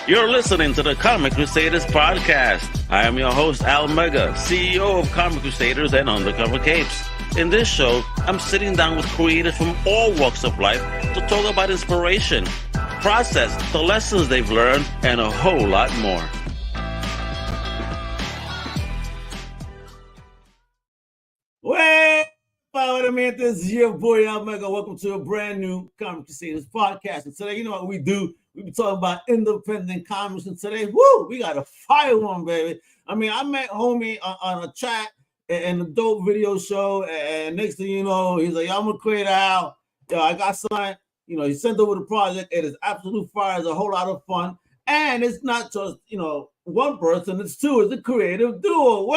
You're listening to the Comic Crusaders podcast. I am your host, Al Mega, CEO of Comic Crusaders and Undercover Capes. In this show, I'm sitting down with creators from all walks of life to talk about inspiration, process, the lessons they've learned, and a whole lot more. Well, man, this is your boy Al Mega. Welcome to a brand new Comic Crusaders podcast. And today, you know what we do? We be talking about independent comics, and today, we got a fire one, baby. I mean, I met homie on a chat and a dope video show, and next thing you know, he's like, I'm gonna create Al. Yo, I got signed. You know, he sent over the project. It is absolute fire. It's a whole lot of fun, and it's not just one person. It's two. It's a creative duo.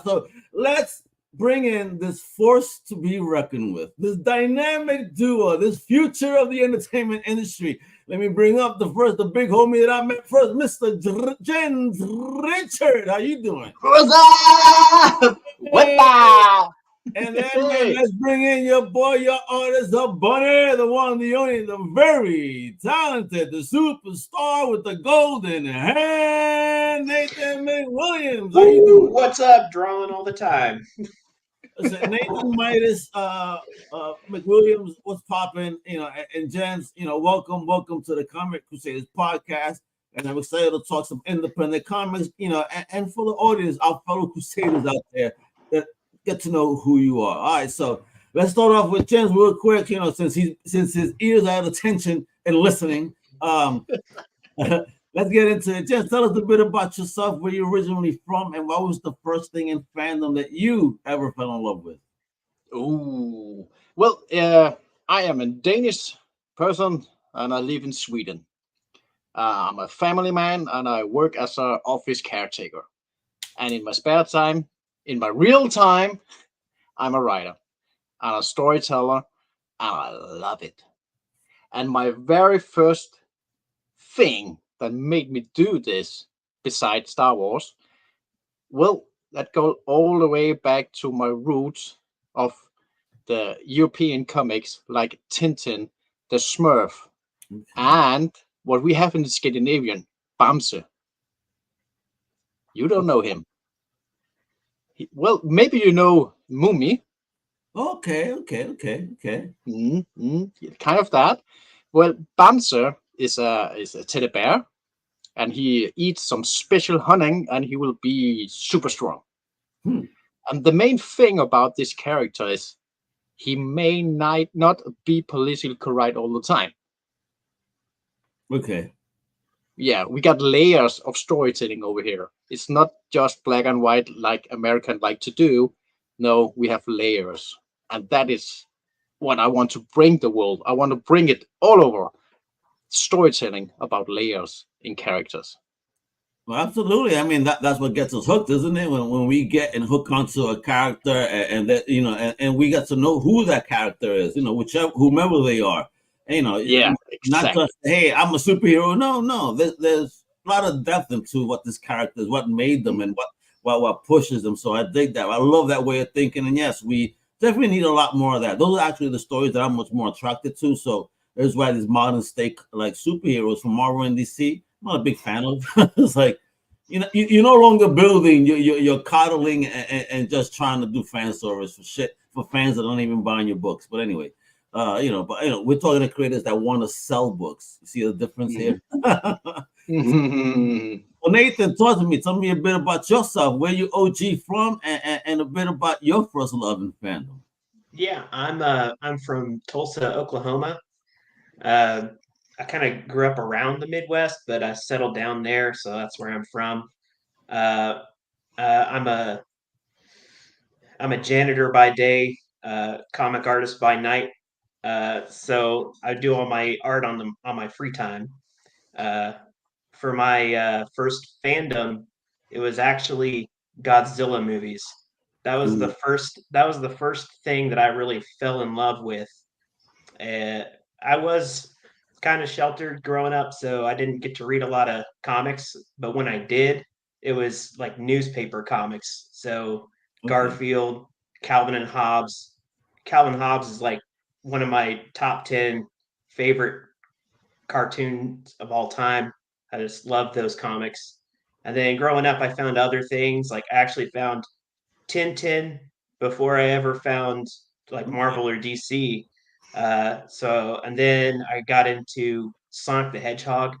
So let's bring in this force to be reckoned with, this dynamic duo, this future of the entertainment industry. Let me bring up the big homie that I met first, Mr. Jens Richard. How you doing? What's up? Hey. What? And then man, let's bring in your boy, your artist, the Bunneh, the one, the only, the very talented, the superstar with the golden hand, Nathan McWilliams. How you doing? What's up? Drawing all the time. Nathan Midas, McWilliams, what's popping? And Jens, welcome to the Comic Crusaders podcast. And I'm excited to talk some independent comics, and for the audience, our fellow Crusaders out there that get to know who you are. All right, so let's start off with Jens real quick. Since his ears are at attention and listening, let's get into it. Just tell us a bit about yourself, where you're originally from, and what was the first thing in fandom that you ever fell in love with? Oh, well, I am a Danish person, and I live in Sweden. I'm a family man, and I work as an office caretaker. And in my spare time, in my real time, I'm a writer and a storyteller, and I love it. And my very first thing that made me do this, besides Star Wars, well, that goes all the way back to my roots of the European comics like Tintin, the Smurf, and what we have in the Scandinavian, Bamse. You don't know him. Well, maybe you know Mummy. Okay. Kind of that. Well, Bamse is a teddy bear, and he eats some special honey, and he will be super strong. And the main thing about this character is he may not be politically correct all the time. Okay. Yeah, we got layers of storytelling over here. It's not just black and white like Americans like to do. No, we have layers, and that is what I want to bring the world. I want to bring it all over. Storytelling about layers in characters. Well, absolutely. I mean, that's what gets us hooked, isn't it? When we get and hook onto a character, and that and we get to know who that character is, whomever they are. Yeah, not exactly. just, hey, I'm a superhero. No. There's a lot of depth into what this character is, what made them, and what pushes them. So I dig that. I love that way of thinking. And yes, we definitely need a lot more of that. Those are actually the stories that I'm much more attracted to. So that's why these modern state like superheroes from Marvel and DC, I'm not a big fan of. It's like, you're no longer building, you're coddling and just trying to do fan service for fans that don't even buy your books. But anyway, we're talking to creators that want to sell books. You see the difference here? Well, Nathan, talk to me. Tell me a bit about yourself, where you OG from, and a bit about your first love in fandom. Yeah, I'm from Tulsa, Oklahoma. I kind of grew up around the Midwest, but I settled down there, so that's where I'm from. I'm a janitor by day, comic artist by night. So I do all my art on my free time. For my first fandom, it was actually Godzilla movies. That was the first. That was the first thing that I really fell in love with. I was kind of sheltered growing up, so I didn't get to read a lot of comics. But when I did, it was like newspaper comics. So Garfield, Calvin and Hobbes. Calvin Hobbes is like one of my top 10 favorite cartoons of all time. I just loved those comics. And then growing up, I found other things. Like I actually found Tintin before I ever found like Marvel or DC. And then I got into Sonic the Hedgehog.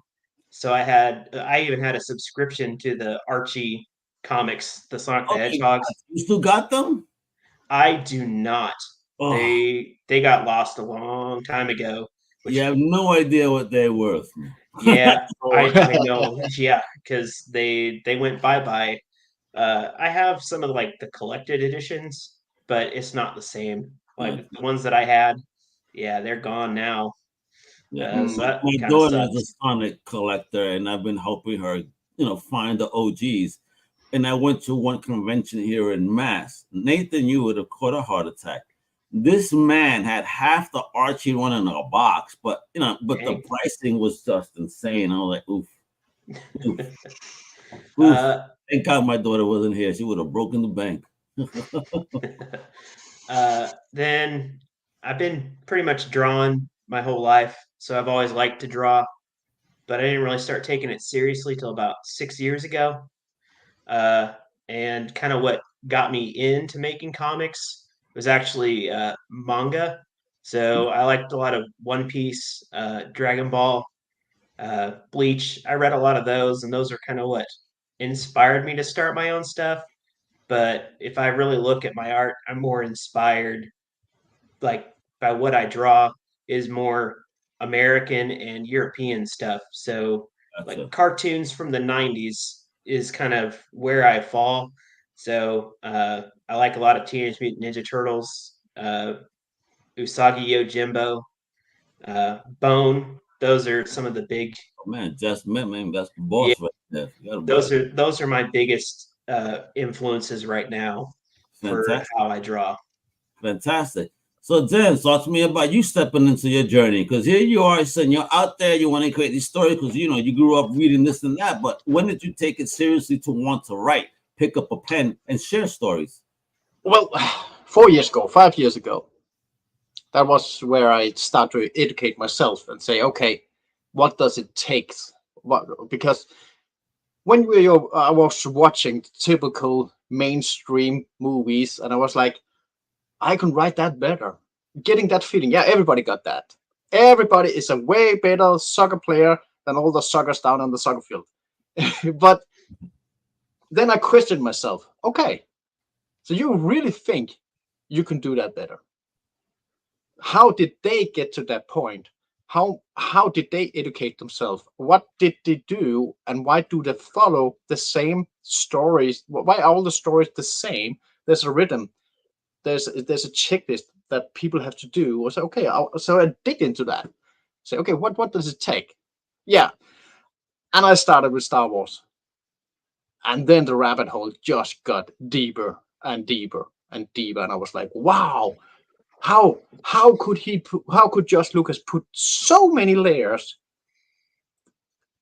So I even had a subscription to the Archie comics, the Sonic the Oh my Hedgehogs. God. You still got them? I do not. Oh, They got lost a long time ago. Which, you have no idea what they're worth. yeah, Oh. I know. Yeah, because they went bye-bye. I have some of like the collected editions, but it's not the same. Like the ones that I had, yeah, they're gone now. Yeah, So that my kind of daughter is a sucks. Sonic collector, and I've been helping her, find the OGs. And I went to one convention here in Mass. Nathan, you would have caught a heart attack. This man had half the Archie one in a box, but the Dang. pricing was just insane. I was like, oof, oof, oof. Uh, Thank God my daughter wasn't here. She would have broken the bank. then I've been pretty much drawn my whole life, so I've always liked to draw, but I didn't really start taking it seriously till about 6 years ago. Uh, and kind of what got me into making comics was actually manga. So I liked a lot of One Piece, Dragon Ball, Bleach. I read a lot of those, and those are kind of what inspired me to start my own stuff. But if I really look at my art, I'm more inspired like by what I draw is more American and European stuff. So like Gotcha. cartoons from the 90s is kind of where I fall. So I like a lot of Teenage Mutant Ninja Turtles, Usagi Yojimbo, Bone. Those are some of the big. Oh, man, just man, that's the Yeah, boss right there. You gotta buy it. those are my biggest influences right now for Fantastic. how I draw. Fantastic. So then, talk to me about you stepping into your journey, because here you are saying you're out there, you want to create these stories because you grew up reading this and that. But when did you take it seriously to want to write, pick up a pen, and share stories? Well, 4 years ago, 5 years ago, that was where I started to educate myself and say, okay, what does it take? Because when I was watching typical mainstream movies, and I was like, I can write that better. Getting that feeling, yeah, everybody got that. Everybody is a way better soccer player than all the suckers down on the soccer field. But then I questioned myself. Okay, so you really think you can do that better? How did they get to that point? How did they educate themselves? What did they do, and why do they follow the same stories? Why are all the stories the same? There's a rhythm. There's a checklist that people have to do. So okay, so I dig into that. Say, okay, what does it take? Yeah, and I started with Star Wars, and then the rabbit hole just got deeper and deeper and deeper, and I was like, wow, how could Josh Lucas put so many layers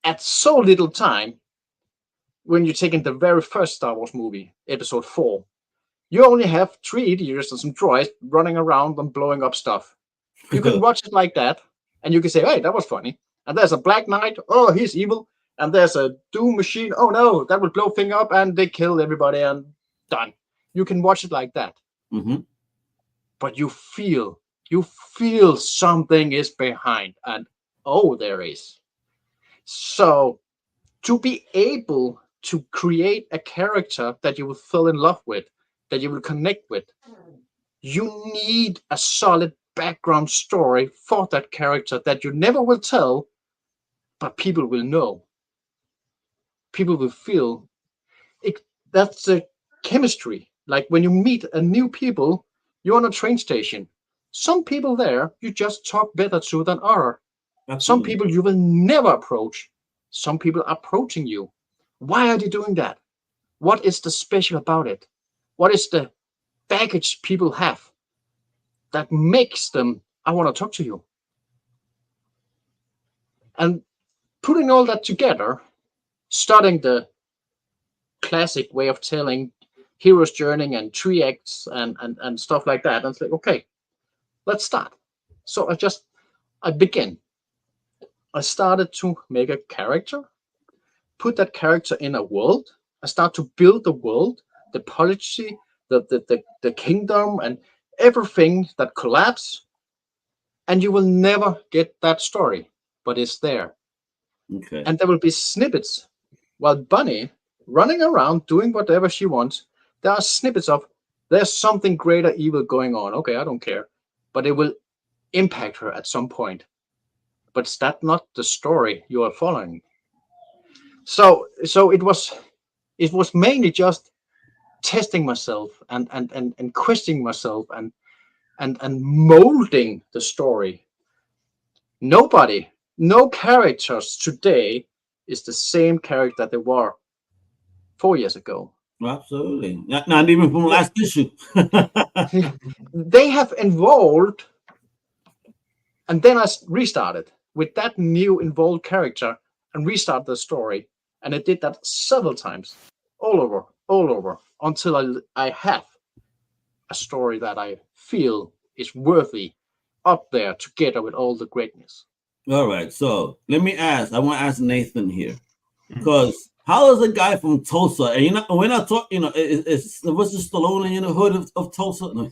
at so little time? When you're taking the very first Star Wars movie, Episode 4, you only have 3 idiots and some droids running around and blowing up stuff. You can watch it like that, and you can say, hey, that was funny. And there's a Black Knight, oh, he's evil. And there's a Doom machine, oh no, that will blow thing up, and they kill everybody, and done. You can watch it like that. Mm-hmm. But you feel something is behind, and oh, there is. So to be able to create a character that you will fall in love with, that you will connect with, you need a solid background story for that character that you never will tell, but people will know. People will feel it. That's a chemistry. Like when you meet a new people, you're on a train station. Some people there you just talk better to than other. Some people you will never approach. Some people are approaching you. Why are they doing that? What is the special about it? What is the baggage people have that makes them, I want to talk to you? And putting all that together, starting the classic way of telling hero's journey and 3 acts and stuff like that. And it's like, okay, let's start. So I begin. I started to make a character, put that character in a world. I start to build the world, the policy, the kingdom, and everything that collapse. And you will never get that story, but it's there. Okay. And there will be snippets while Bunneh running around doing whatever she wants. There are snippets of there's something greater evil going on. Okay, I don't care, but it will impact her at some point. But is that not the story you are following? So it was mainly just testing myself and questioning myself and molding the story. Nobody, no characters today is the same character they were 4 years ago. Absolutely. Not even from last issue. They have evolved, and then I restarted with that new involved character and restart the story. And I did that several times, all over, until I have a story that I feel is worthy up there together with all the greatness. All right. So let me ask. I want to ask Nathan here because how does a guy from Tulsa, and you know, we're not talking, you know, it's Sylvester Stallone in the hood of Tulsa, but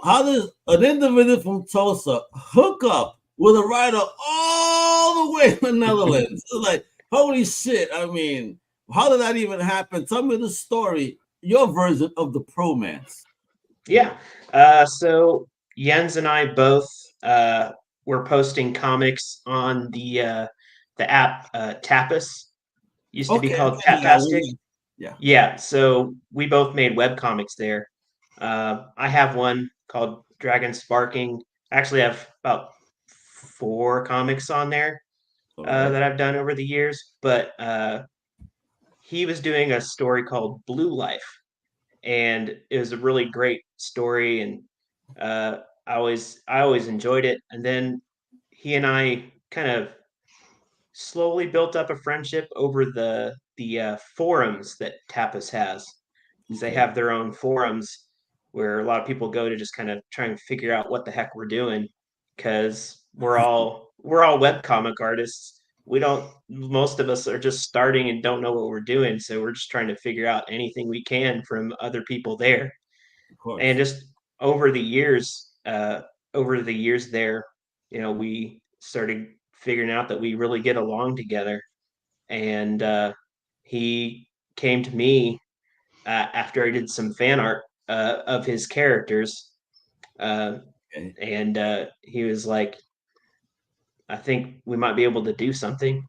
how does an individual from Tulsa hook up with a writer all the way in the Netherlands? It's like, holy shit! I mean, how did that even happen? Tell me the story, your version of the Promance. Yeah. So Jens and I both were posting comics on the app Tapas. Used to be called Tapastic. Yeah. Yeah. So we both made web comics there. I have one called Dragon Sparking. I actually have about 4 comics on there that I've done over the years. But he was doing a story called Blue Life, and it was a really great story, and I always enjoyed it. And then he and I kind of slowly built up a friendship over the forums that Tapas has. They have their own forums where a lot of people go to just kind of try and figure out what the heck we're doing, because we're all webcomic artists. We don't Most of us are just starting and don't know what we're doing, so we're just trying to figure out anything we can from other people there. And just over the years there, you know, we started figuring out that we really get along together. And he came to me after I did some fan art of his characters, and he was like, I think we might be able to do something.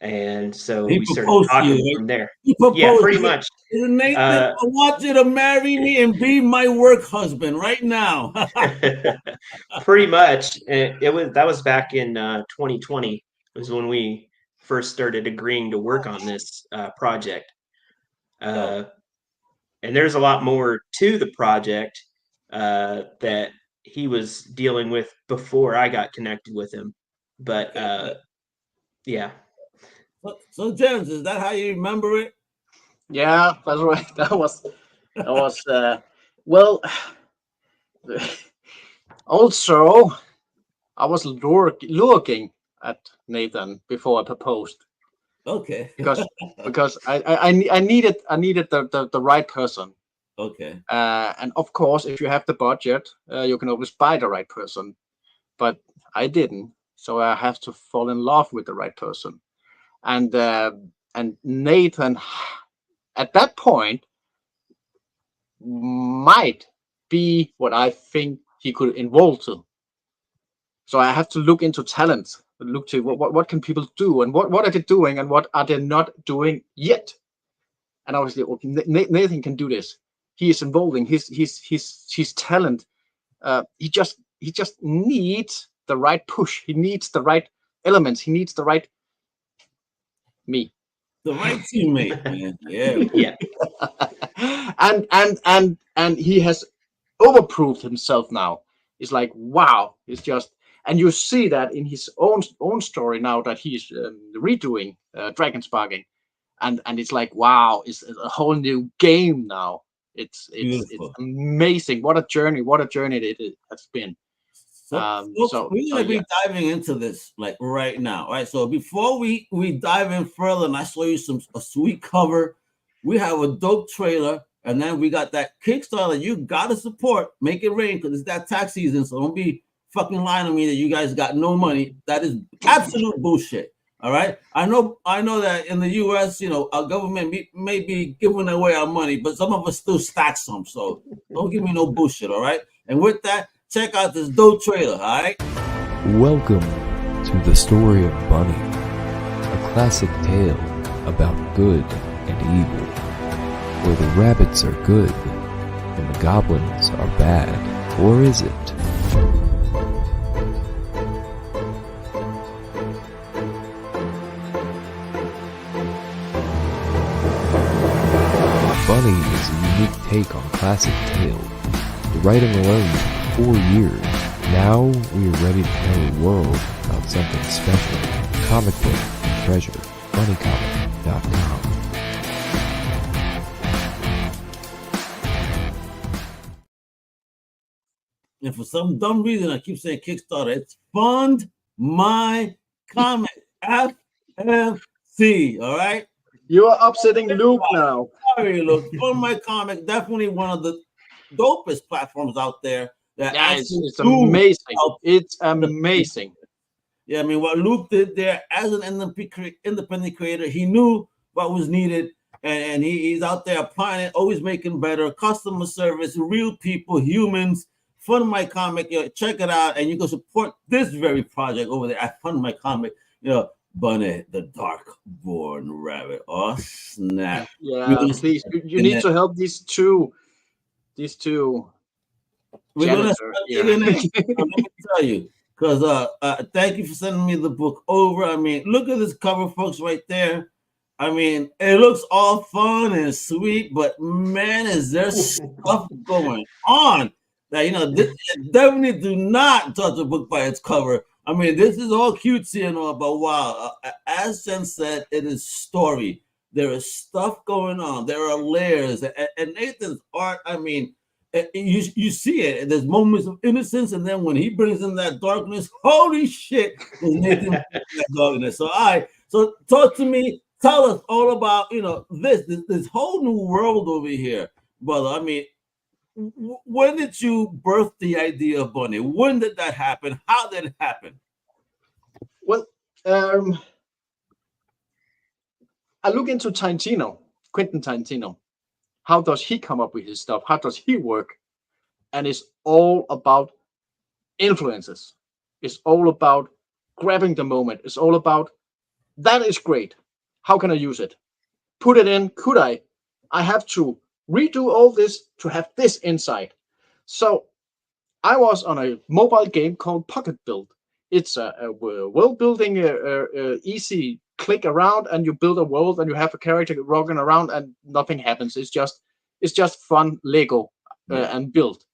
And so we started talking from there. Yeah, pretty much. Nathan, I want you to marry me and be my work husband right now. Pretty much. That was back in 2020 was when we first started agreeing to work on this project. And there's a lot more to the project that he was dealing with before I got connected with him. But yeah. So James, is that how you remember it? Yeah, that's right. That was well. Also, I was looking at Nathan before I proposed. Okay. because I needed the right person. Okay. And of course, if you have the budget, you can always buy the right person. But I didn't, so I have to fall in love with the right person. And Nathan, at that point, might be what I think he could involve to. So I have to look into talent, look to what can people do, and what are they doing, and what are they not doing yet. And obviously, okay, Nathan can do this. He is involving his talent. He just needs the right push. He needs the right elements. He needs the right me. The right teammate, man. Yeah. Yeah. and he has overproved himself now. It's like, wow. It's just, and you see that in his own story now that he's redoing Dragon Sparking, and it's like, wow, it's a whole new game now. It's amazing. What a journey it has been. So, folks, we're gonna be diving into this like right now. Right. So before we dive in further, and I show you a sweet cover, we have a dope trailer, and then we got that Kickstarter. You gotta support, make it rain, because it's that tax season. So don't be fucking lying to me that you guys got no money. That is absolute bullshit. All right. I know that in the US, our government may be giving away our money, but some of us still stack some. So don't give me no bullshit. All right. And with that, check out this dope trailer. All right. Welcome to the story of Bunneh, a classic tale about good and evil, where the rabbits are good and the goblins are bad. Or is it? Bunneh is a unique take on classic tale. The writing alone took 4 years. Now we are ready to tell the world about something special. Comic book treasure. BunnehComic.com. And for some dumb reason, I keep saying Kickstarter. It's Fund My Comic. FMC. All right. You are upsetting Luke now. Sorry, Luke. Fund My Comic, definitely one of the dopest platforms out there. It's amazing. It's amazing. Yeah, I mean, what Luke did there as an independent creator, he knew what was needed, and he's out there applying it, always making better customer service, real people, humans. Fund My Comic, check it out, and you can support this very project over there at Fund My Comic. Bunneh, the DarkBorn Rabbit. Oh snap! Yeah, please, you need to help these two. We're gonna let me tell you, because thank you for sending me the book over. I mean, look at this cover, folks, right there. I mean, it looks all fun and sweet, but man, is there stuff going on that definitely do not judge a book by its cover. I mean, this is all cutesy and all, but wow, as Sen said, it is story. There is stuff going on. There are layers, and Nathan's art. I mean, you see it. There's moments of innocence, and then when he brings in that darkness, holy shit, there's Nathan that darkness. So talk to me. Tell us all about this whole new world over here, brother. I mean, when did you birth the idea of Bunneh? When did that happen? How did it happen? Well, I look into Quentin Tarantino. How does he come up with his stuff? How does he work? And it's all about influences. It's all about grabbing the moment. It's all about, that is great. How can I use it? Put it in. Could I? I have to redo all this to have this insight. So I was on a mobile game called Pocket Build. It's a world building, easy click around, and you build a world, and you have a character rocking around, and nothing happens. It's just fun Lego and build.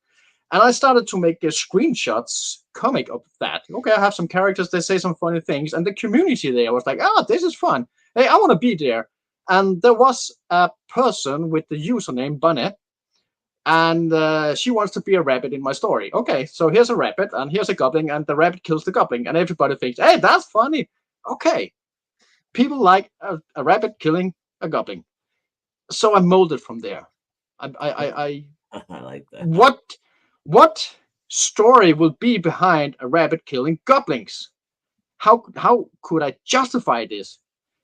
And I started to make screenshots, comic of that. Okay, I have some characters. They say some funny things, and the community there was like, this is fun. Hey, I want to be there. And there was a person with the username Bunneh, and she wants to be a rabbit in my story. Okay, so here's a rabbit, and here's a goblin, and the rabbit kills the goblin, and everybody thinks, hey, that's funny. Okay, people like a rabbit killing a goblin. So I molded from there. I like that. What story will be behind a rabbit killing goblins? How could I justify this?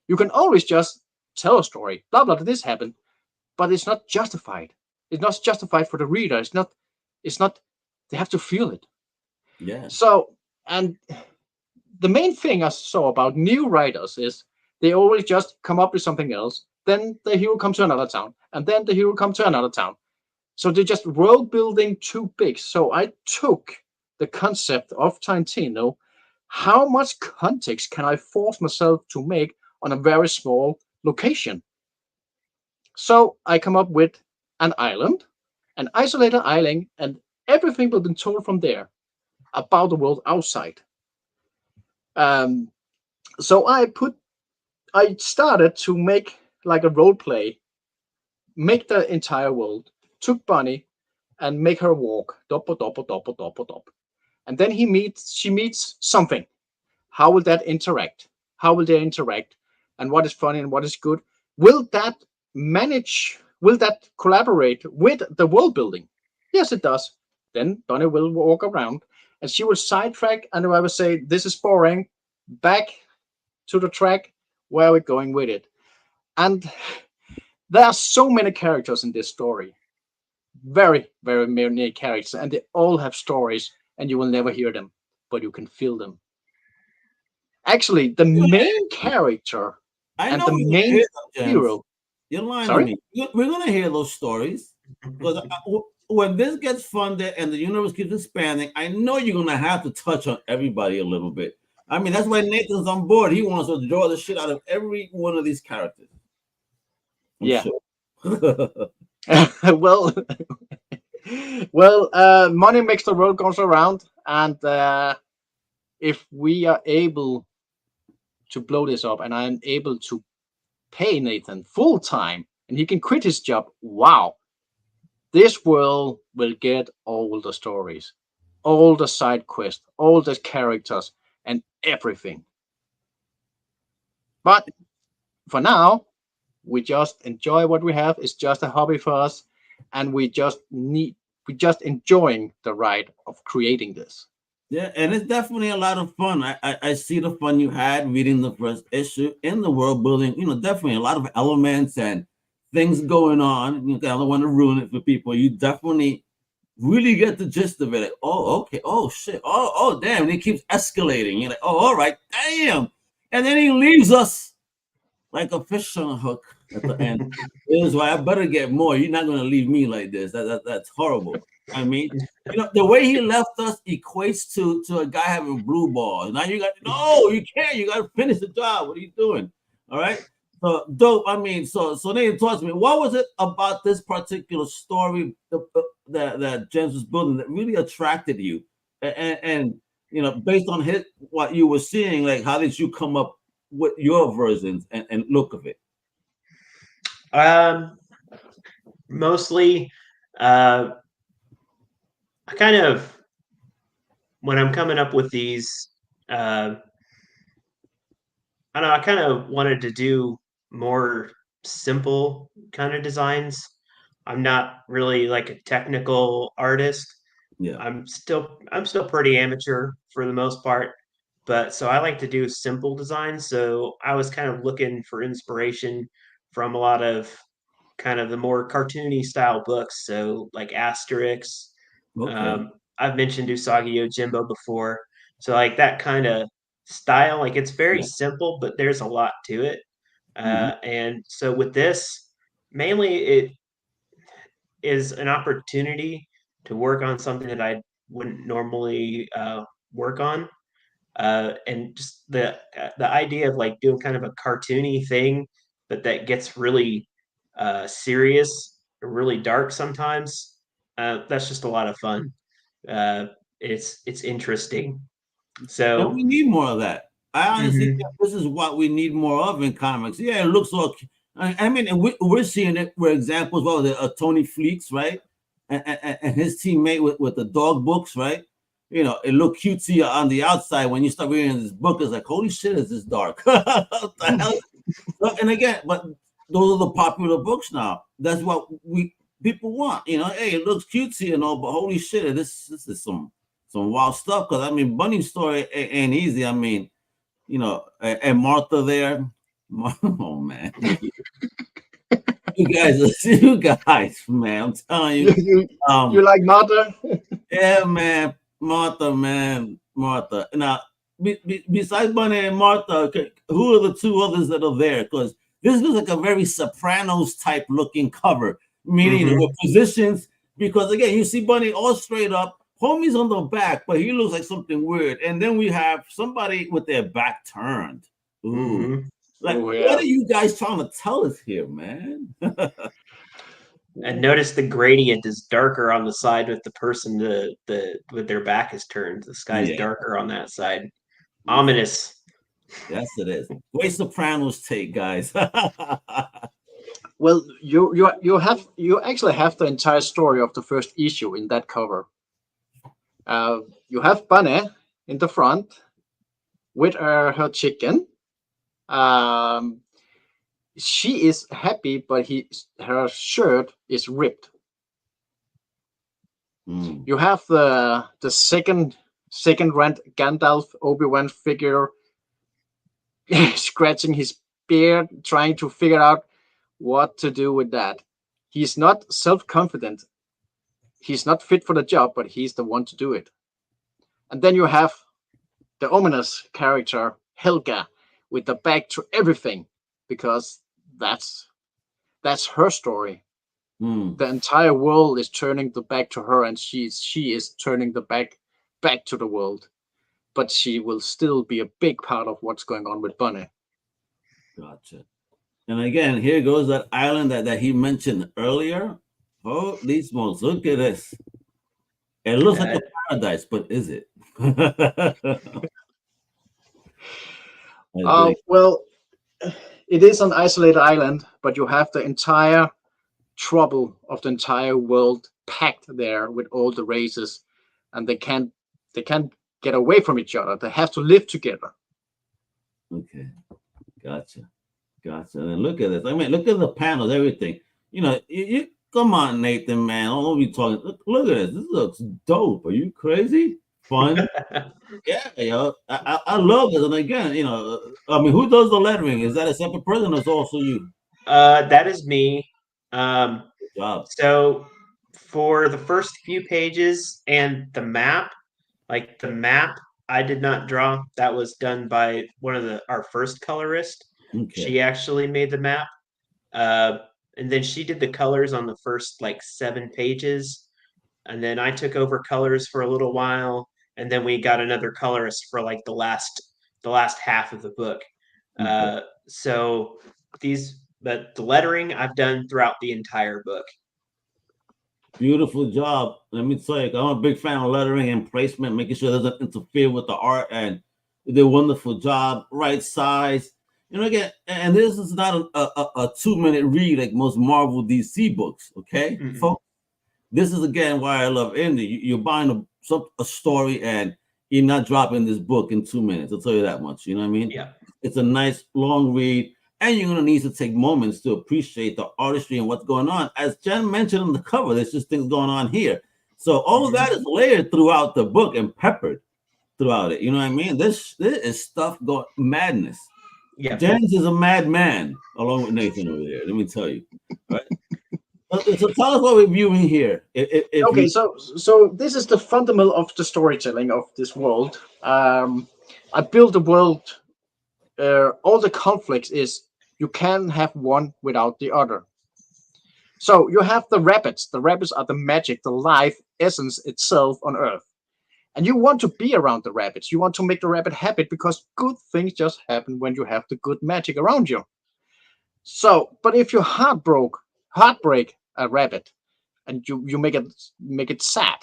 You can always just tell a story, blah blah, this happened, but it's not justified. It's not justified for the reader. It's not. They have to feel it. Yeah. So, and the main thing I saw about new writers is they always just come up with something else. Then the hero comes to another town, and then the hero comes to another town. So they're just world building too big. So I took the concept of Tarantino. How much context can I force myself to make on a very small location? So I come up with an island, an isolated island, and everything will be told from there about the world outside. So I started to make like a role play, make the entire world, took Bunneh and make her walk, dop, dop, dop, dop, dop. and then she meets something. How will that interact? How will they interact? And what is funny and what is good? Will that collaborate with the world building? Yes, it does. Then Bunneh will walk around and she will sidetrack, and I will say, this is boring. Back to the track. Where are we going with it? And there are so many characters in this story. Very, very many characters, and they all have stories, and you will never hear them, but you can feel them. Actually, the main character and the main hero. You're lying Sorry? to me. We're gonna hear those stories because when this gets funded and the universe keeps expanding, I know you're gonna have to touch on everybody a little bit. I mean, that's why Nathan's on board. He wants to draw the shit out of every one of these characters. Yeah. Sure. Money makes the world goes around, and if we are able to blow this up, and I'm able to pay Nathan full time, and he can quit his job, wow, this world will get all the stories, all the side quests, all the characters, and everything. But for now, we just enjoy what we have. It's just a hobby for us, and we just enjoying the ride of creating this. Yeah, and it's definitely a lot of fun. I see the fun you had reading the first issue in the world building. Definitely a lot of elements and things going on. I don't want to ruin it for people. You definitely really get the gist of it. Like, oh, okay. Oh, shit. Oh, damn. And it keeps escalating. You're like, oh, all right. Damn. And then he leaves us like a fish on a hook at the end. This is why I better get more. You're not going to leave me like this. That's horrible. I mean, the way he left us equates to a guy having blue balls. Now you you can't. You got to finish the job. What are you doing? All right. So dope. I mean, so they talk to me. What was it about this particular story that James was building that really attracted you? And based on what you were seeing, like how did you come up with your versions and look of it? Mostly, I kind of, when I'm coming up with these, I don't know, I kind of wanted to do more simple kind of designs. I'm not really like a technical artist. Yeah. I'm still pretty amateur for the most part, but so I like to do simple designs. So I was kind of looking for inspiration from a lot of kind of the more cartoony style books. So like Asterix. Okay. I've mentioned Usagi Yojimbo before. So like that kind of style, like it's very simple, but there's a lot to it. And so with this, mainly it is an opportunity to work on something that I wouldn't normally work on. And just the idea of like doing kind of a cartoony thing, but that gets really serious or really dark sometimes. That's just a lot of fun. It's interesting. So and we need more of that. I honestly think this is what we need more of in comics. Yeah, it looks like, I mean, and we're seeing it for examples. Well, Tony Fleets, right, and his teammate with the dog books, right. It looked cutesy on the outside. When you start reading this book, it's like, holy shit, is this dark? What the hell? And again, but those are the popular books now. That's what people want. Hey, it looks cutesy and all, but holy shit, this is some wild stuff. Because I mean, Bunneh's story ain't easy. I mean, and Martha there. Oh man, you guys, man, I'm telling you, you like Martha? Yeah, man, Martha. Now, besides Bunneh and Martha, who are the two others that are there? Because this looks like a very Sopranos type looking cover, meaning with positions. Because again, you see Bunneh all straight up. Homie's on the back, but he looks like something weird. And then we have somebody with their back turned. Ooh. What are you guys trying to tell us here, man? And notice the gradient is darker on the side with the person with their back is turned. The sky's darker on that side. Ominous. Yes, it is. Way Sopranos take, guys. Well, you actually have the entire story of the first issue in that cover. You have Bunneh in the front with her chicken. Um, she is happy, but her shirt is ripped. You have the second rand Gandalf Obi-Wan figure scratching his beard, trying to figure out what to do with that. He's not self-confident. He's not fit for the job, but he's the one to do it. And then you have the ominous character Helga with the back to everything, because that's her story. The entire world is turning the back to her, and she is turning the back to the world. But she will still be a big part of what's going on with Bunneh. Gotcha. And again, here goes that island that he mentioned earlier. Holy smokes, look at this. It looks like a paradise, but is it? Well, it is an isolated island, but you have the entire trouble of the entire world packed there with all the races, and they can't get away from each other. They have to live together. Okay, gotcha. And look at this. I mean, look at the panels, everything. You come on, Nathan, man. I don't know what you're talking. Look at this. This looks dope. Are you crazy? Fun. Yeah, I love this. And again, I mean, who does the lettering? Is that a separate person, or is it also you? That is me. Good job. So for the first few pages and the map, I did not draw. That was done by one of our first colorist. Okay. She actually made the map. And then she did the colors on the first 7 pages. And then I took over colors for a little while. And then we got another colorist for the last half of the book. Okay. But the lettering I've done throughout the entire book. Beautiful job. Let me tell you, I'm a big fan of lettering and placement, making sure it doesn't interfere with the art, and you did a wonderful job. Right size. Again, and this is not a 2-minute read like most Marvel DC books, okay? Mm-hmm. Folks, this is, again, why I love indie. You're buying a story, and you're not dropping this book in 2 minutes. I'll tell you that much. You know what I mean? Yeah. It's a nice, long read, and you're going to need to take moments to appreciate the artistry and what's going on. As Jen mentioned on the cover, there's just things going on here. So all of that is layered throughout the book and peppered throughout it. You know what I mean? This is stuff going madness. Yeah. Jens is a madman, along with Nathan over there. Let me tell you. Right? So tell us what we're viewing here. So this is the fundamental of the storytelling of this world. I built the world. All the conflicts is you can't have one without the other. So you have the rabbits. The rabbits are the magic, the life essence itself on Earth. And you want to be around the rabbits. You want to make the rabbit happy, because good things just happen when you have the good magic around you. So, but if you heartbreak a rabbit, and you make it sad,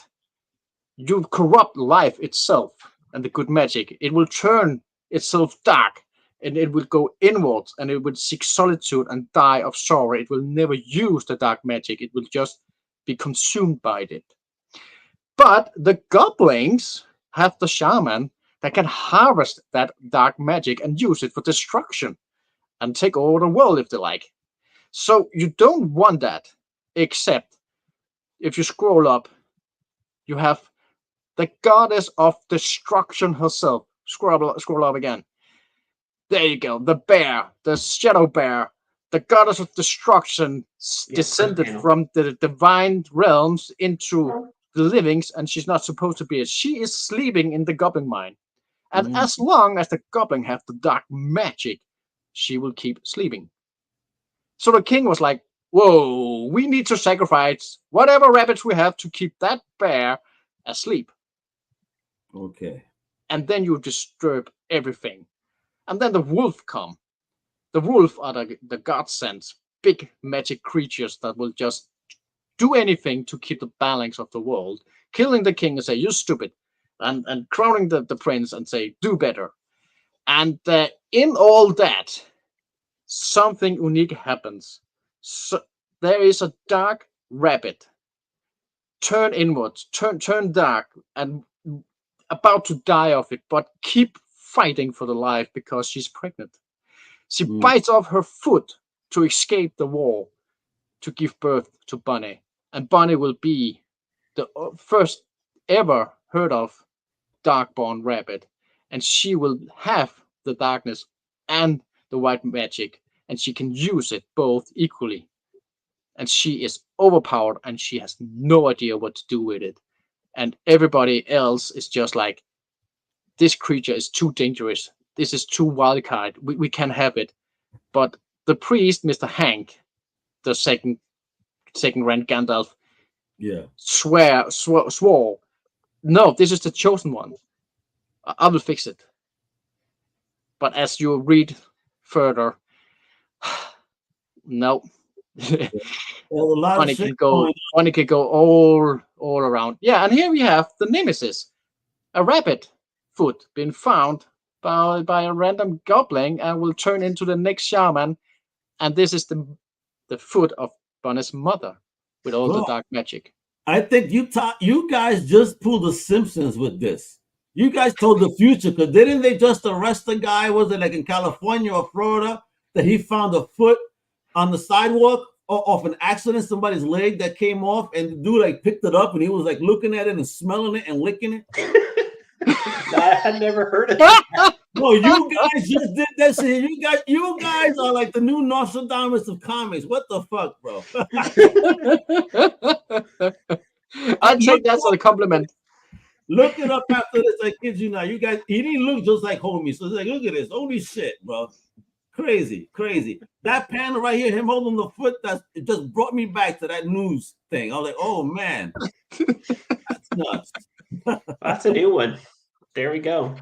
you corrupt life itself and the good magic. It will turn itself dark, and it will go inwards, and it will seek solitude and die of sorrow. It will never use the dark magic. It will just be consumed by it. But the goblins have the shaman that can harvest that dark magic and use it for destruction and take over the world if they like. So you don't want that, except if you scroll up, you have the goddess of destruction herself. Scroll up again. There you go. The bear, the shadow bear, the goddess of destruction, descended from the divine realms into the livings, and she's not supposed to be. She is sleeping in the goblin mine, and as long as the goblin have the dark magic, she will keep sleeping. So the king was like, "Whoa, we need to sacrifice whatever rabbits we have to keep that bear asleep." Okay. And then you disturb everything, and then the wolf come. The wolf are the godsend, big magic creatures that will just do anything to keep the balance of the world, killing the king and say, "You stupid," and crowning the prince and say, "Do better." And in all that, something unique happens. So there is a dark rabbit, turn inwards, turn dark, and about to die of it, but keep fighting for the life because she's pregnant. She bites off her foot to escape the war, to give birth to Bunneh. And Bunneh will be the first ever heard of DarkBorn Rabbit. And she will have the darkness and the white magic, and she can use it both equally. And she is overpowered, and she has no idea what to do with it. And everybody else is just like, this creature is too dangerous. This is too wild card. We can't have it. But the priest, Mr. Hank, the second rank Gandalf, swore, no, this is the chosen one. I will fix it. But as you read further, no. Bunneh can go all around. Yeah, and here we have the nemesis, a rabbit foot being found by a random goblin and will turn into the next shaman. And this is the foot of Bunneh's mother with all the dark magic. I think you guys just pulled the Simpsons with this. You guys told the future, because didn't they just arrest a guy? Was it like in California or Florida that he found a foot on the sidewalk off an accident, somebody's leg that came off, and the dude like picked it up and he was like looking at it and smelling it and licking it? I had never heard of that. No, you guys just did that shit. You guys are like the new Nostradamus of comics. What the fuck, bro? I take that as a compliment. Look it up after this. I kid you not. You guys, he didn't look just like homie. So it's like, look at this. Holy shit, bro. Crazy. That panel right here, him holding the foot, it just brought me back to that news thing. I was like, oh man. That's nuts. That's a new one. There we go.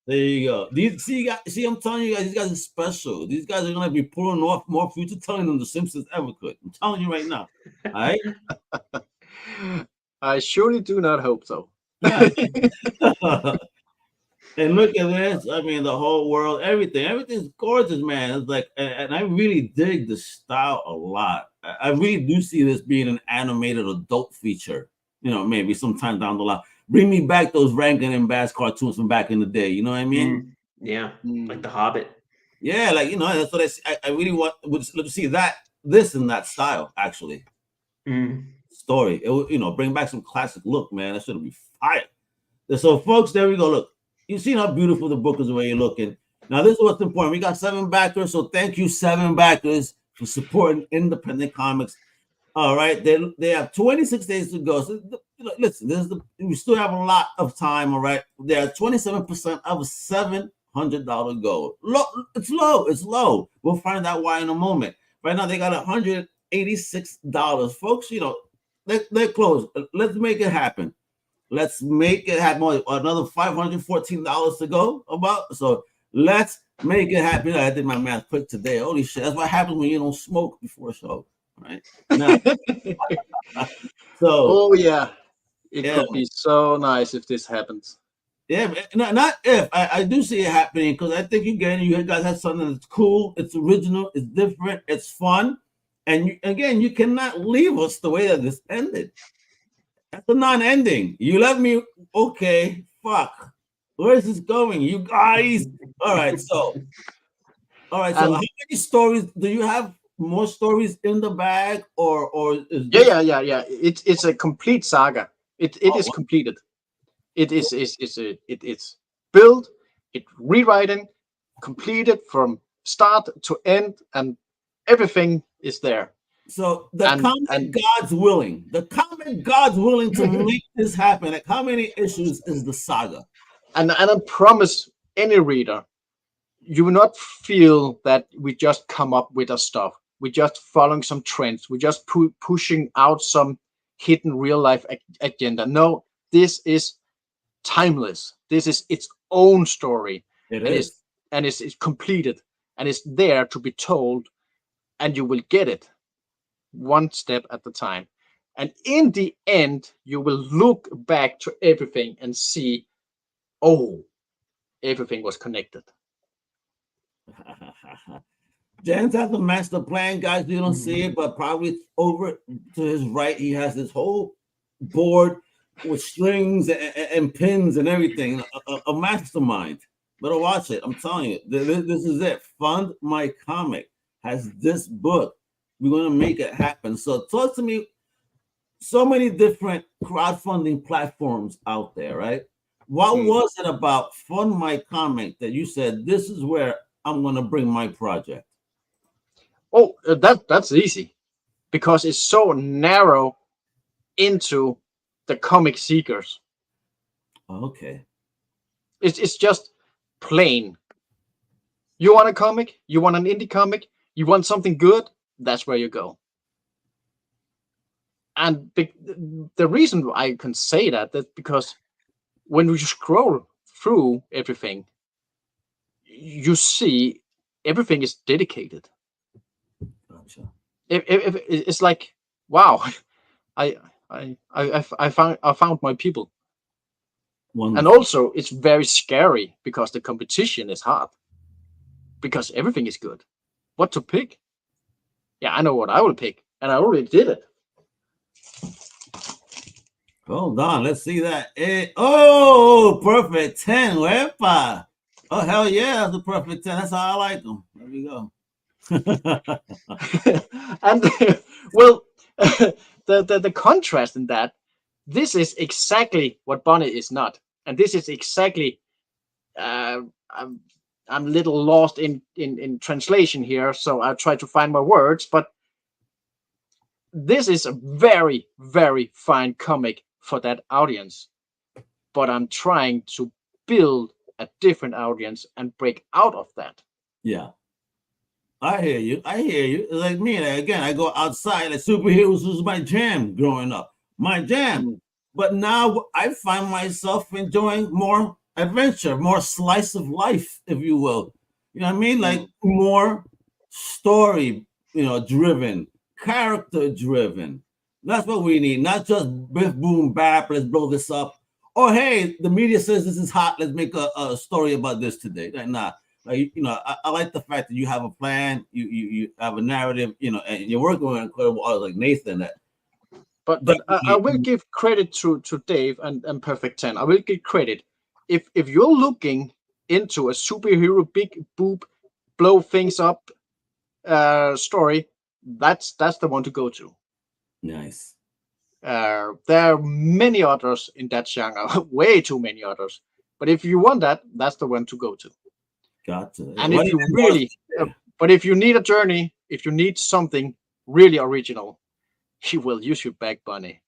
There you go. See, I'm telling you guys, these guys are special. These guys are gonna be pulling off more future telling than the Simpsons ever could. I'm telling you right now. All right. I surely do not hope so. And look at this. I mean, the whole world, everything's gorgeous, man. It's like, and I really dig the style a lot. I really do see this being an animated adult feature. You know, maybe sometime down the line. Bring me back those Rankin and Bass cartoons from back in the day. You know what I mean? Yeah, like The Hobbit. Yeah, like, you know, that's what I really want to see this in that style, actually. Story. It, you know, bring back some classic look, man. That should be fire. So, folks, there we go. Look, you see how beautiful the book is the way you're looking. Now, this is what's important. We got 7 backers, so thank you, 7 backers, for supporting independent comics. All right, they have 26 days to go. So, listen, we still have a lot of time. All right, they're 27% of a $700 goal. It's low. We'll find out why in a moment. Right now, they got $186, folks. You know, they're close. Let's make it happen. Let's make it happen. Another $514 to go. So let's make it happen. I did my math quick today. Holy shit! That's what happens when you don't smoke before a show. Right now, oh yeah, it could be so nice if this happens. Yeah, not if. I do see it happening because I think you guys have something that's cool, it's original, it's different, it's fun, and you cannot leave us the way that this ended. That's a non-ending. You left me okay. Fuck, where is this going, you guys? All right, so how many stories do you have? More stories in the bag, or is yeah. It's a complete saga. It is completed. It's built, it's rewriting, completed from start to end, and everything is there. So the comic God's willing to make this happen. Like, how many issues is the saga? And I promise any reader, you will not feel that we just come up with our stuff. We're just following some trends. We're just pushing out some hidden real life agenda. No, this is timeless. This is its own story. It's completed, and it's there to be told, and you will get it one step at a time. And in the end, you will look back to everything and see, oh, everything was connected. Jens has the master plan, guys. You don't see it, but probably over to his right, he has this whole board with strings and pins and everything. A mastermind. Better watch it. I'm telling you, this is it. Fund My Comic has this book. We're going to make it happen. So talk to me. So many different crowdfunding platforms out there, right? What was it about Fund My Comic that you said, this is where I'm going to bring my project? Oh, that's easy, because it's so narrow into the comic seekers. Okay. It's just plain. You want a comic? You want an indie comic? You want something good? That's where you go. And the reason I can say that's because when you scroll through everything, you see everything is dedicated. Gotcha. If it's like, wow, I found my people. Wonderful. And also, it's very scary because the competition is hard. Because everything is good. What to pick? Yeah, I know what I will pick, and I already did it. Hold on, let's see that. Oh, perfect 10. Wepa. Oh, hell yeah, that's a perfect 10. That's how I like them. There we go. And well, the contrast in that, this is exactly what Bunneh is not, and this is exactly I'm a little lost in translation here, so I'll try to find my words, but this is a very, very fine comic for that audience, but I'm trying to build a different audience and break out of that. Yeah. I hear you. It's like me. Again, I go outside. Like superheroes was my jam growing up. My jam. But now I find myself enjoying more adventure, more slice of life, if you will. You know what I mean? Like more story, driven, character driven. That's what we need. Not just biff, boom, bap, let's blow this up. Or hey, the media says this is hot. Let's make a story about this today. Nah. Like, I like the fact that you have a plan, you have a narrative, and you're working with incredible artists like Nathan. But I will give credit to Dave and Perfect 10. I will give credit. If you're looking into a superhero big boob blow things up story, that's the one to go to. Nice. There are many others in that genre, way too many others. But if you want that, that's the one to go to. Gotcha. And if you really, but if you need a journey, if you need something really original, you will use your back, Bunneh,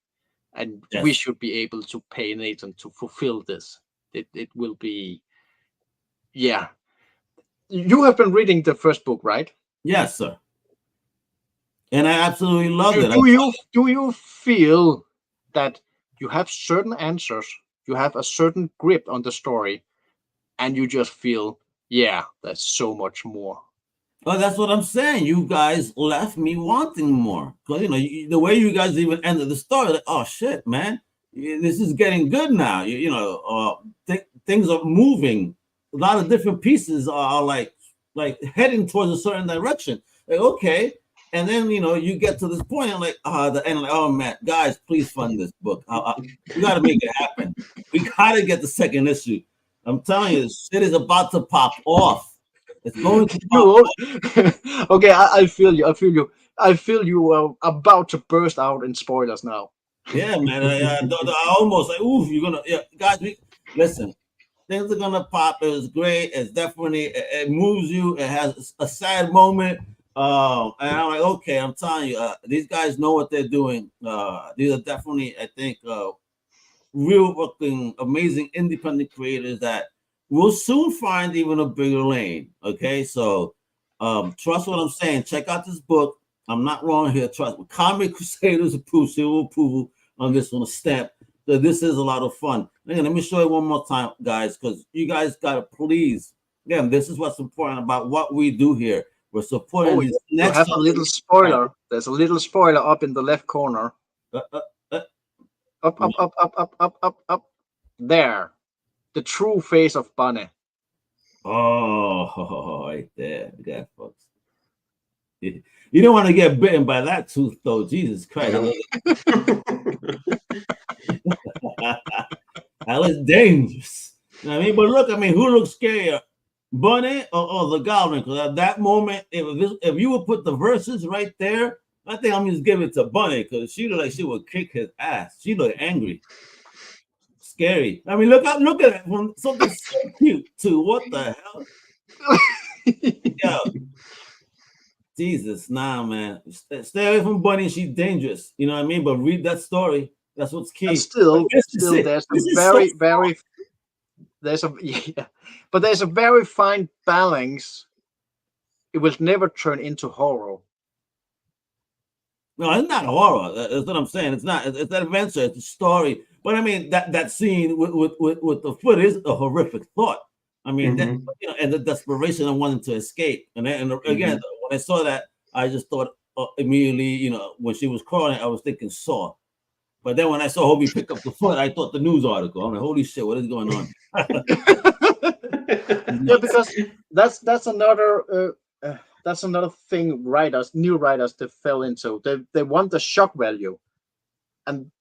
and we should be able to pay Nathan to fulfill this. It will be, yeah. You have been reading the first book, right? Yes, sir. And I absolutely love it. Do you feel that you have certain answers, you have a certain grip on the story, and you just feel, yeah, there's so much more? Well, that's what I'm saying. You guys left me wanting more. Because, the way you guys even ended the story, like, oh, shit, man. This is getting good now. Things are moving. A lot of different pieces are like heading towards a certain direction. Like, okay. And then, you get to this point and like, the end, like, oh, man, guys, please fund this book. We got to make it happen. We got to get the second issue. I'm telling you, shit is about to pop off. It's going to pop. Okay, I feel you. I feel you are about to burst out in spoilers now. Yeah, man. I almost like, ooh, you're gonna, guys. Listen, things are gonna pop. It was great. It's definitely it moves you. It has a sad moment. And I'm like, okay, I'm telling you, these guys know what they're doing. These are definitely, I think, real working, amazing independent creators that will soon find even a bigger lane. Okay, so trust what I'm saying. Check out this book. I'm not wrong here. Trust me. Comic Crusaders approval on this one, a stamp. So this is a lot of fun. Again, let me show you one more time, guys, because you guys gotta please. Again, this is what's important about what we do here. We're supporting. You have a little spoiler. There's a little spoiler up in the left corner. Up. There. The true face of Bunneh. Oh, right there. Yeah, folks. You don't want to get bitten by that tooth, though. Jesus Christ. That was dangerous. You know what I mean? But look, I mean, who looks scarier, Bunneh or the Goblin? Because at that moment, if you would put the verses right there, I think I'm just giving it to Bunneh because she looked like she would kick his ass. She looked angry, scary. I mean, look at it from something so cute to what the hell? Yo, Jesus, nah, man. Stay away from Bunneh. She's dangerous. You know what I mean? But read that story. That's what's key. And still, there's there's a very fine balance. It will never turn into horror. No, it's not horror. That's what I'm saying. It's not. It's an adventure. It's a story. But I mean, that scene with the foot is a horrific thought. I mean, and the desperation of wanting to escape. And again, when I saw that, I just thought immediately, when she was crawling, I was thinking Saw. But then when I saw Hobie pick up the foot, I thought the news article. I'm like, holy shit, what is going on? Yeah, because that's another thing new writers they fell into. They want the shock value,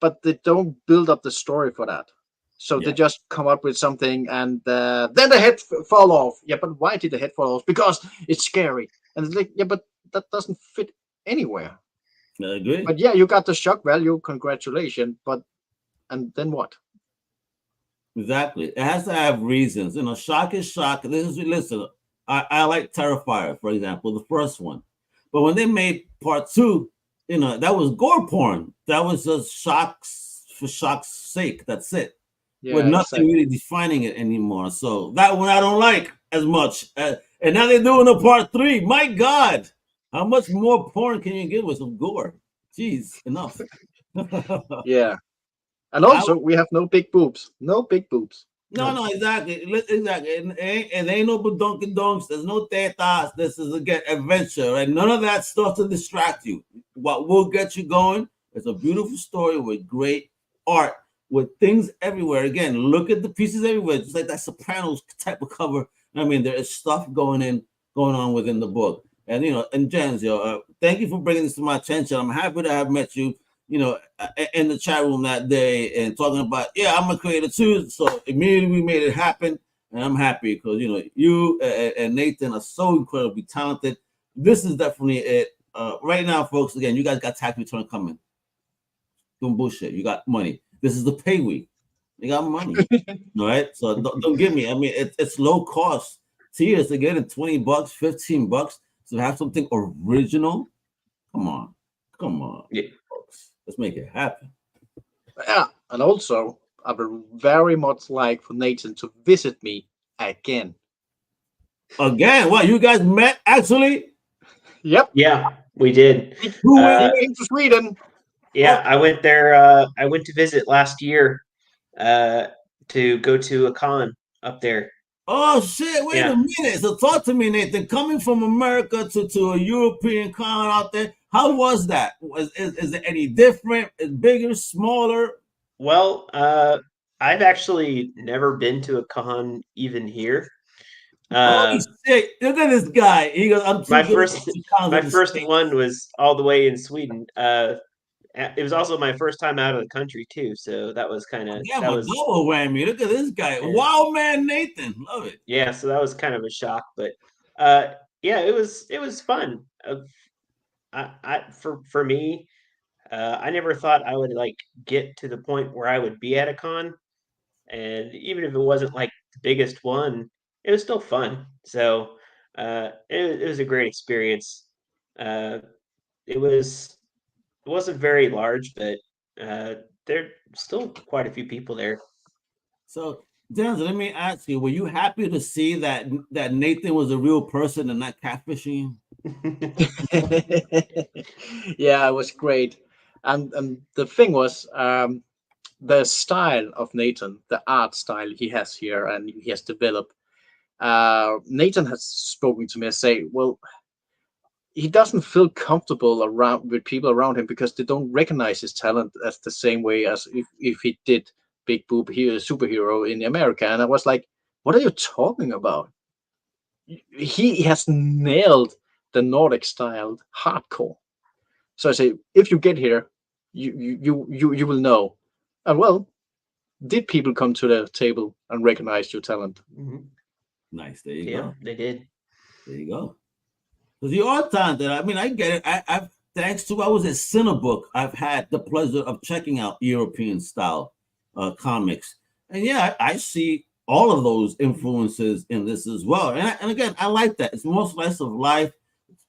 but they don't build up the story for that. So they just come up with something, and then the head fall off. Yeah, but why did the head fall off? Because it's scary. And it's like, yeah, but that doesn't fit anywhere. I agree. But yeah, you got the shock value. Congratulations. And then what? Exactly. It has to have reasons. Shock is shock. Listen, I like Terrifier, for example, the first one. But when they made part 2, that was gore porn. That was just shocks for shock's sake. That's it. Yeah, with nothing really defining it anymore. So that one I don't like as much. And now they're doing a part 3. My God, how much more porn can you get with some gore? Jeez, enough. Yeah. And also, we have no big boobs. No big boobs. No, exactly. And ain't no donks. There's no tetas. This is, again, adventure, right? None of that stuff to distract you. What will get you going is a beautiful story with great art, with things everywhere. Again, look at the pieces everywhere, just like that Sopranos type of cover. I mean, there is stuff going on within the book. And, and Jens, thank you for bringing this to my attention. I'm happy to have met you, in the chat room that day and talking about, I'm a creator too. So immediately we made it happen. And I'm happy because, you and Nathan are so incredibly talented. This is definitely it. Right now, folks, again, you guys got tax return coming. Doing bullshit. You got money. This is the pay week. You got money. All right. So don't give me. I mean, it's low cost tiers to get it $20, $15 to have something original. Come on. Yeah. Folks. Let's make it happen. Yeah. And also, I would very much like for Nathan to visit me again. Again? What? You guys met actually? Yep. Yeah, we did. Who went into Sweden? Yeah, I went there. I went to visit last year to go to a con up there. Oh shit! Wait a minute. So talk to me, Nathan. Coming from America to a European con out there, how was that? Is it any different? Is it bigger, smaller? Well, I've actually never been to a con even here. Holy shit! Look at this guy. He goes, "I'm too my good first one was all the way in Sweden. It was also my first time out of the country too, so that was kind of double whammy. Look at this guy, wow, man, Nathan, love it. Yeah, so that was kind of a shock, but it was fun. For me, I never thought I would like get to the point where I would be at a con, and even if it wasn't like the biggest one, it was still fun. So it was a great experience. It wasn't very large, but there's still quite a few people there. So, Denzel, let me ask you: were you happy to see that Nathan was a real person and not catfishing? Yeah, it was great. And the thing was, the style of Nathan, the art style he has here and he has developed. Nathan has spoken to me and say, well, he doesn't feel comfortable around with people around him because they don't recognize his talent as the same way as if he did Big Boob here, superhero in America. And I was like, what are you talking about? He has nailed the Nordic styled hardcore. So I say, if you get here, you will know. And well, did people come to the table and recognize your talent? Mhm. Nice. There you Yeah, go. they did. There you go. Because you are talented. I mean, I get it. I've thanks to I was at Cinebook, I've had the pleasure of checking out European style comics, and yeah, I see all of those influences in this as well. And again, I like that. It's more slice of life,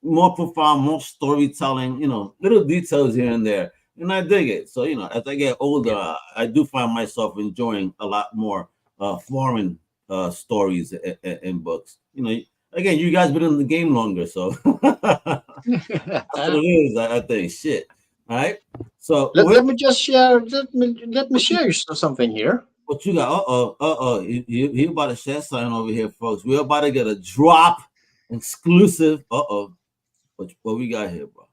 more profound, more storytelling. You know, little details here and there, and I dig it. So you know, as I get older, Yeah. I do find myself enjoying a lot more foreign stories and books. You know, again, you guys been in the game longer, so that's what it is. I think. Shit. All right. So Let me just share. Let me share you something here. what you got? He about to share something over here, folks. We're about to get a drop exclusive. What we got here, bro?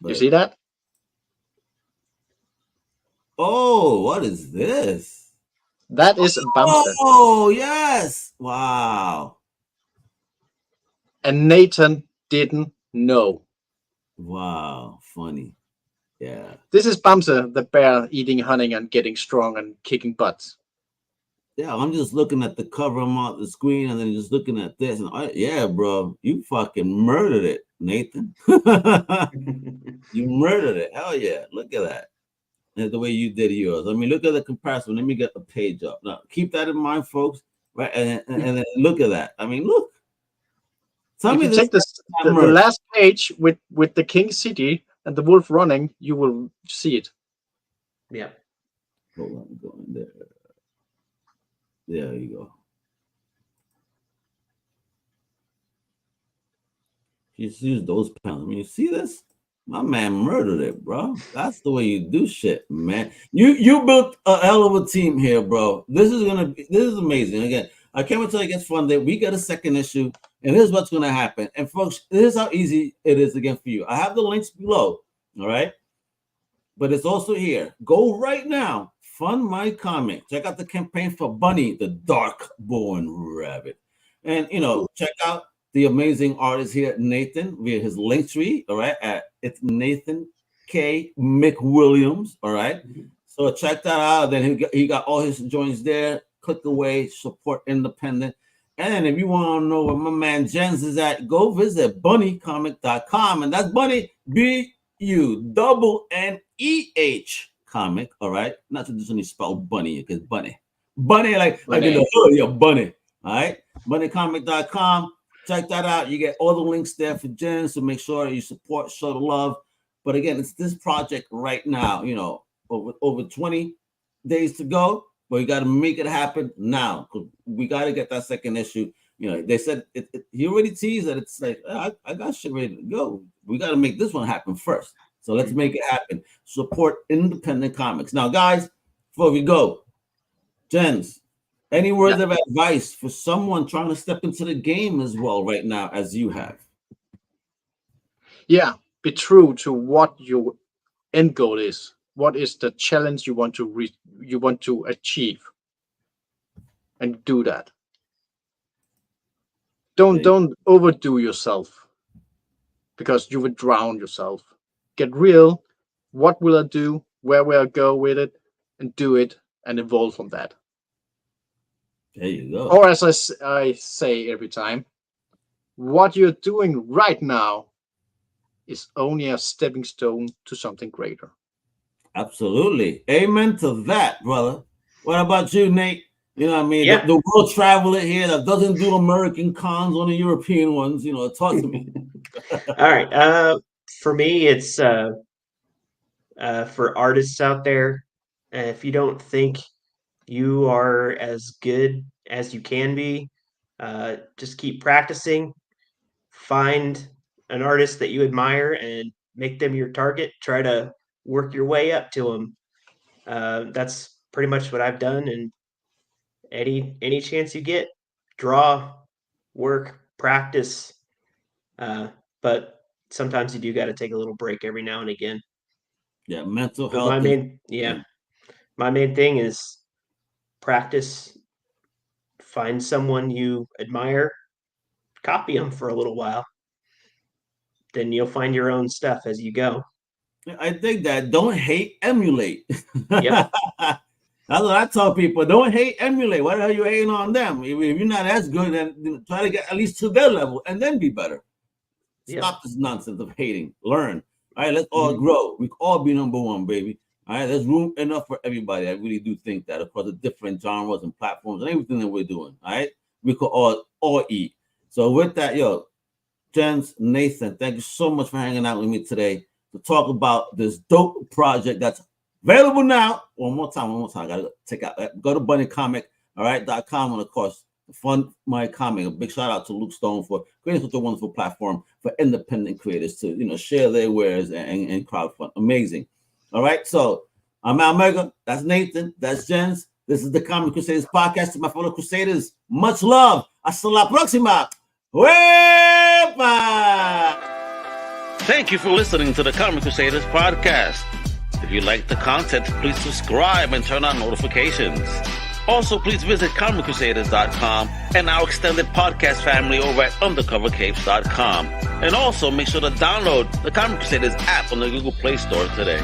You see that? Oh, what is this? That is Bamse. Oh, yes. Wow. And Nathan didn't know. Wow. Funny. Yeah. This is Bamse, the bear eating honey and getting strong and kicking butts. Yeah, I'm just looking at the cover on the screen and then just looking at this. And yeah, bro, you fucking murdered it, Nathan. You murdered it. Hell yeah. Look at that. And the way you did yours. I mean, look at the comparison. Let me get the page up. Now, keep that in mind, folks. Right. And then look at that. I mean, look. Tell If me you this. take the last page with the King City and the wolf running, you will see it. Yeah. Hold on, going there. There you go. Just use those pounds. I mean, you see this? My man murdered it, bro. That's the way you do shit, man. You built a hell of a team here, bro. This is amazing. Again, I can't wait till it gets fun. That we get a second issue, and here's what's gonna happen. And folks, here's how easy it is again for you. I have the links below, all right? But it's also here. Go right now, fund my comic. Check out the campaign for Bunneh, the DarkBorn Rabbit, and you know, check out the amazing artist here, Nathan, via his link tree. All right, it's Nathan K. McWilliams. All right, so check that out. Then he got all his joints there. Click away, support independent. And if you want to know where my man Jens is at, go visit bunnehcomic.com. And that's Bunneh, BUNNEH comic. All right, not to just only spell bunny because bunny, like in the hood, yeah, bunny. All right, bunnehcomic.com. Check that out. You get all the links there for Jen. So make sure you support, show the love. But again, it's this project right now. You know, over 20 days to go. But you got to make it happen now. We got to get that second issue. You know, they said he already teased that it's like I got shit ready to go. We got to make this one happen first. So let's make it happen. Support independent comics. Now, guys, before we go, Jens, any words of advice for someone trying to step into the game as well right now as you have? Yeah, be true to what your end goal is. What is the challenge you want to achieve, and do that. Don't overdo yourself, because you will drown yourself. Get real. What will I do? Where will I go with it? And do it and evolve from that. There you go. Or as I say every time, what you're doing right now is only a stepping stone to something greater. Absolutely. Amen to that, brother. What about you, Nate? You know what I mean? Yeah. The world traveler here that doesn't do American cons, only European ones. You know, talk to me. All right. For me, it's for artists out there. If you don't think you are as good as you can be, just keep practicing. Find an artist that you admire and make them your target. Try to work your way up to them. That's pretty much what I've done. And any chance you get, draw, work, practice. But sometimes you do got to take a little break every now and again. Yeah, mental But health. my main thing is practice. Find someone you admire, copy them for a little while. Then you'll find your own stuff as you go. I think that don't hate, emulate. Yep. That's what I tell people. Don't hate, emulate. Why the hell are you hating on them? If you're not as good, then try to get at least to their level and then be better. Stop this nonsense of hating. Learn. All right, let's all grow. We can all be number one, baby. All right, there's room enough for everybody. I really do think that across the different genres and platforms and everything that we're doing. All right, we could all eat. So with that, yo, Jens, Nathan, thank you so much for hanging out with me today to talk about this dope project that's available now. One more time. I gotta take out. Go to Bunneh all right, .com, and of course, fund my comic. A big shout out to Luke Stone for creating such a wonderful platform for independent creators to share their wares and crowdfund. Amazing. All right, so I'm Al Mega. That's Nathan. That's Jens. This is the Comic Crusaders podcast. To my fellow Crusaders, much love. Hasta la próxima. Wepa! Thank you for listening to the Comic Crusaders podcast. If you like the content, please subscribe and turn on notifications. Also, please visit comiccrusaders.shop and our extended podcast family over at undercovercapes.com. And also make sure to download the Comic Crusaders app on the Google Play Store today.